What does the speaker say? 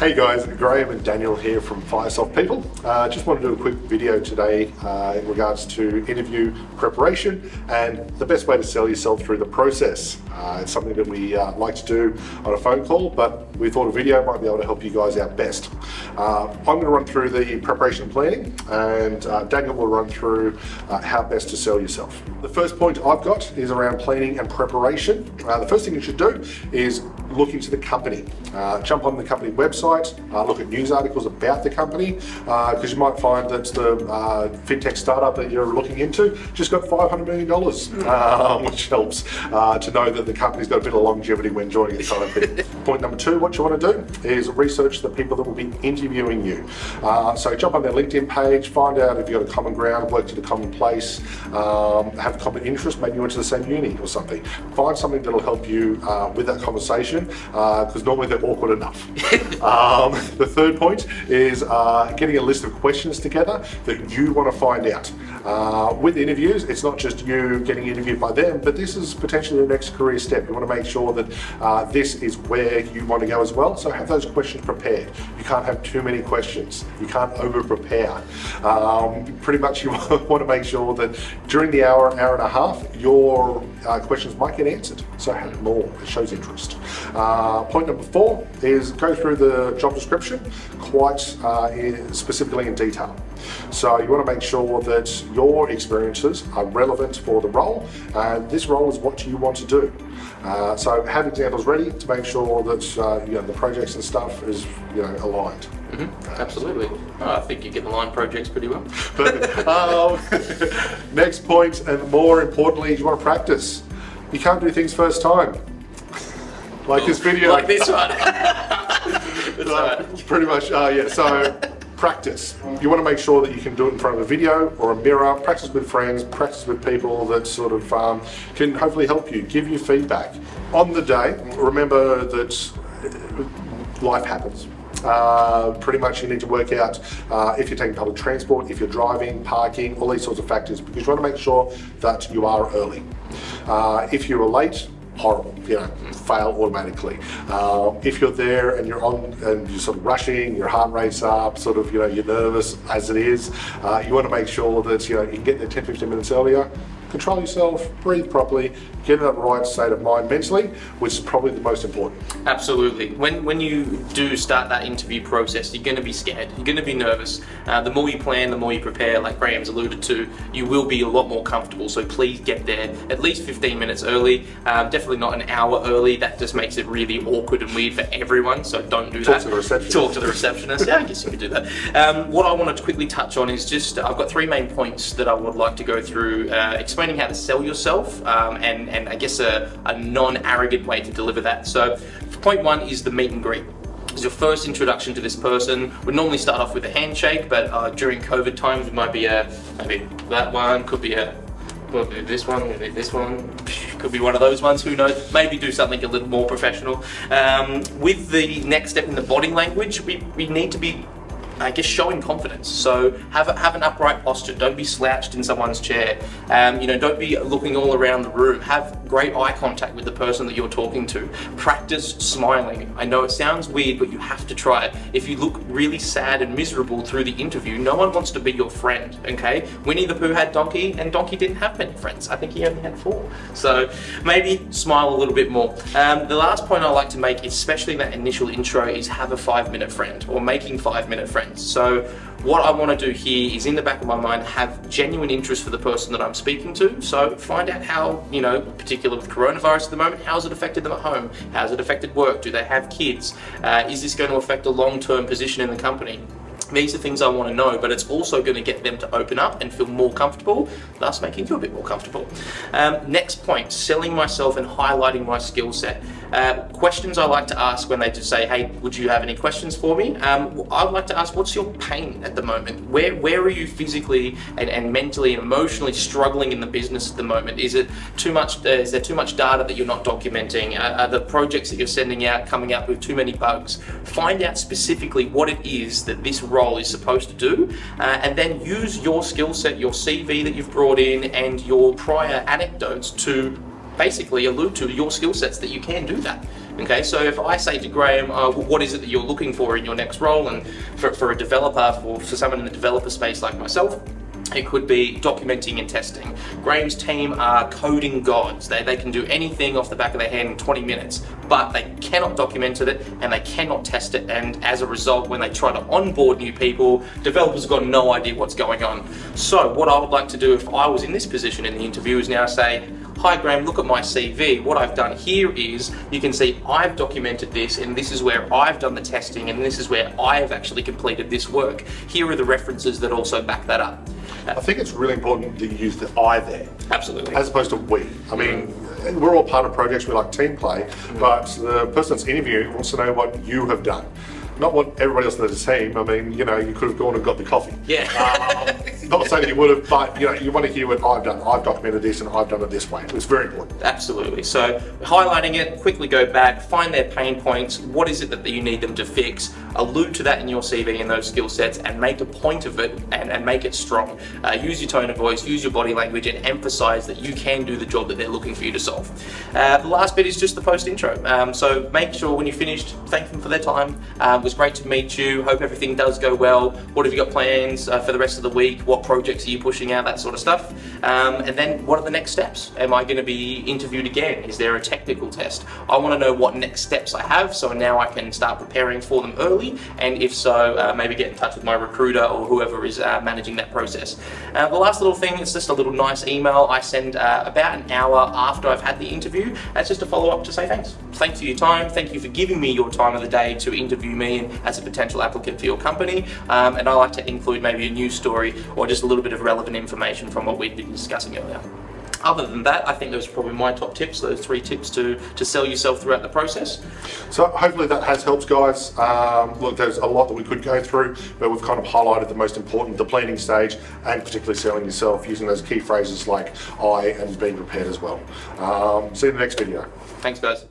Hey guys, Graham and Daniel here from Firesoft People. Just want to do a quick video today in regards to interview preparation and the best way to sell yourself through the process. It's something that we like to do on a phone call, but we thought a video might be able to help you guys out best. I'm going to run through the preparation planning, and Daniel will run through how best to sell yourself. The first point I've got is around planning and preparation. The first thing you should do is look into the company. Jump on the company website, look at news articles about the company, because you might find that the fintech startup that you're looking into just got $500 million, which helps to know that the company's got a bit of longevity when joining the kind of thing. Point number two, what you want to do is research the people that will be interviewing you. So jump on their LinkedIn page, find out if you've got a common ground, work to the common place, have a common interest, maybe you went to the same uni or something. Find something that'll help you with that conversation, because normally they're awkward enough. The third point is getting a list of questions together that you want to find out. With interviews, it's not just you getting interviewed by them, but this is potentially the next career step. You want to make sure that this is where you want to go as well, so have those questions prepared. You can't have too many questions. You can't over-prepare. Pretty much you want to make sure that during the hour and a half, your questions might get answered, so have more. It shows interest. Point number four is go through the job description quite specifically in detail. So you want to make sure that your experiences are relevant for the role, and this role is what you want to do. So have examples ready to make sure that the projects and stuff is aligned. Mm-hmm. Absolutely. I think you get the line projects pretty well. Next point, and more importantly, you want to practice. You can't do things first time. Like this video. Like this one. Pretty much, yeah. So practice. You want to make sure that you can do it in front of a video or a mirror. Practice with friends, practice with people that sort of can hopefully help you, give you feedback. On the day, remember that life happens. Pretty much you need to work out if you're taking public transport, if you're driving, parking, all these sorts of factors, because you want to make sure that you are early. If you are late, horrible, fail automatically. If you're there and you're on and you're sort of rushing, your heart rate's up, sort of, you're nervous as it is, you want to make sure that, you can get there 10-15 minutes earlier. Control yourself, breathe properly, get in that right state of mind mentally, which is probably the most important. Absolutely. When you do start that interview process, you're going to be scared, you're going to be nervous. The more you plan, the more you prepare, like Graham's alluded to, you will be a lot more comfortable. So please get there at least 15 minutes early, definitely not an hour early. That just makes it really awkward and weird for everyone, so don't do that. Talk to the receptionist. Talk to the receptionist. Yeah, I guess you could do that. What I wanted to quickly touch on is just, I've got 3 main points that I would like to go through, explaining how to sell yourself, and I guess a non-arrogant way to deliver that. So point 1 is the meet and greet. It's your first introduction to this person. We normally start off with a handshake, but during COVID times it might be maybe that one, could be this one, could be one of those ones, who knows, maybe do something a little more professional. With the next step in the body language, we need to be, I guess, showing confidence. So have an upright posture. Don't be slouched in someone's chair. Don't be looking all around the room. Have great eye contact with the person that you're talking to. Practice smiling. I know it sounds weird, but you have to try it. If you look really sad and miserable through the interview, no one wants to be your friend, okay? Winnie the Pooh had Donkey, and Donkey didn't have many friends. I think he only had 4. So maybe smile a little bit more. The last point I like to make, especially that initial intro, is have a 5-minute friend, or making 5-minute friends. So what I want to do here is, in the back of my mind, have genuine interest for the person that I'm speaking to. So find out how, particular with coronavirus at the moment, how's it affected them at home? How's it affected work? Do they have kids? Is this going to affect a long-term position in the company? These are things I want to know, but it's also going to get them to open up and feel more comfortable, thus making you a bit more comfortable. Next point, selling myself and highlighting my skill set. Questions I like to ask when they just say, hey, would you have any questions for me? I'd like to ask, what's your pain at the moment? Where are you physically and mentally and emotionally struggling in the business at the moment? Is it too much? Is there too much data that you're not documenting? Are the projects that you're sending out coming up with too many bugs? Find out specifically what it is that this role is supposed to do, and then use your skill set, your CV that you've brought in, and your prior anecdotes to basically allude to your skill sets that you can do that. Okay, so if I say to Graham, what is it that you're looking for in your next role, and for a developer, for someone in the developer space like myself, it could be documenting and testing. Graham's team are coding gods. They can do anything off the back of their hand in 20 minutes, but they cannot document it and they cannot test it. And as a result, when they try to onboard new people, developers have got no idea what's going on. So what I would like to do if I was in this position in the interview is now say, hi Graham, look at my CV. What I've done here is, you can see I've documented this, and this is where I've done the testing, and this is where I have actually completed this work. Here are the references that also back that up. I think it's really important that you use the I there. Absolutely. As opposed to we. I mean, we're all part of projects, we like team play, but the person that's interviewing wants to know what you have done. Not what everybody else in the team. I mean, you could have gone and got the coffee. Yeah. Not saying that you would have, but you want to hear what I've done. I've documented this and I've done it this way. It's very important. Absolutely. So highlighting it, quickly go back, find their pain points. What is it that you need them to fix? Allude to that in your CV and those skill sets, and make a point of it and make it strong. Use your tone of voice, use your body language, and emphasize that you can do the job that they're looking for you to solve. The last bit is just the post intro. So make sure when you're finished, thank them for their time. It was great to meet you. Hope everything does go well. What have you got plans for the rest of the week? What projects are you pushing out? That sort of stuff. And then what are the next steps? Am I going to be interviewed again? Is there a technical test? I want to know what next steps I have, so now I can start preparing for them early. And if so, maybe get in touch with my recruiter or whoever is managing that process. The last little thing is just a little nice email I send about an hour after I've had the interview. That's just a follow up to say thanks. Thanks for your time. Thank you for giving me your time of the day to interview me as a potential applicant for your company. And I like to include maybe a news story or just a little bit of relevant information from what we've been discussing earlier. Other than that, I think those are probably my top tips, those 3 tips to sell yourself throughout the process. So hopefully that has helped, guys. Look, there's a lot that we could go through, but we've kind of highlighted the most important, the planning stage, and particularly selling yourself using those key phrases like I and being prepared as well. See you in the next video. Thanks, guys.